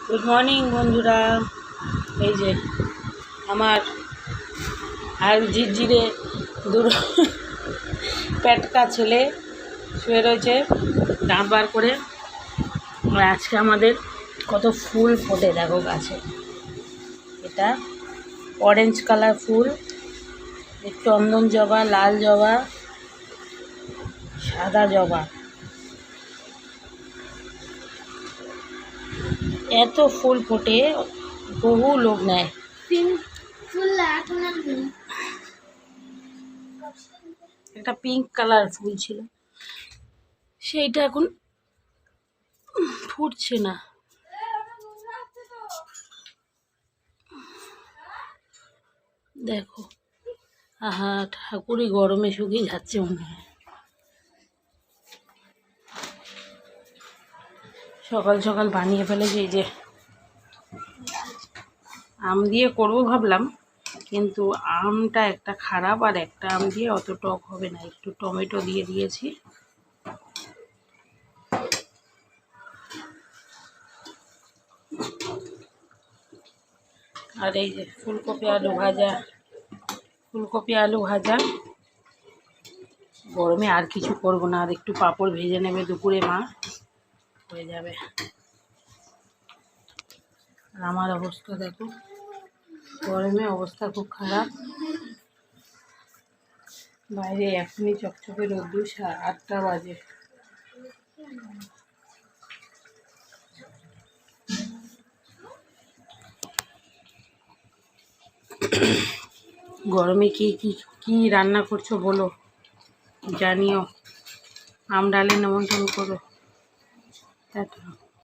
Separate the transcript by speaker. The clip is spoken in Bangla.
Speaker 1: গুড মর্নিং বন্ধুরা। এই যে আমার আর ঝিরঝিরে দূর পেটকা ছেলে শুয়ে রয়েছে দাঁত বার করে। আর আজকে আমাদের কত ফুল ফোটে দেখো গাছে। এটা অরেঞ্জ কালার ফুল, চন্দন জবা, লাল জবা, সাদা জবা, এত ফুল ফোটে বহু লোক নেয়। একটা পিঙ্ক কালার ফুল ছিল, সেইটা এখন ফুটছে না। দেখো, আহা ঠাকুরই গরমে শুকিয়ে যাচ্ছে মনে হয়। সকাল সকাল বানিয়ে ফেলেছি। এই যে আম দিয়ে করবো ভাবলাম, কিন্তু আমটা একটা খারাপ, আর একটা আম দিয়ে অত টক হবে না, একটু টমেটো দিয়ে দিয়েছি। আর এই যে ফুলকপি আলু ভাজা, ফুলকপি আলু ভাজা। গরমে আর কিছু করব না, আর একটু পাঁপড় ভেজে নেবে দুপুরে মা, হয়ে যাবে। আর আমার অবস্থা দেখো, গরমে অবস্থা খুব খারাপ। বাইরে এখনই চকচকে রোদ্দুর, 8টা বাজে। গরমে কি কি কি রান্না করছো বলো, জানিও। আম ডালে নিমন্ত্রণ করো। টাটা।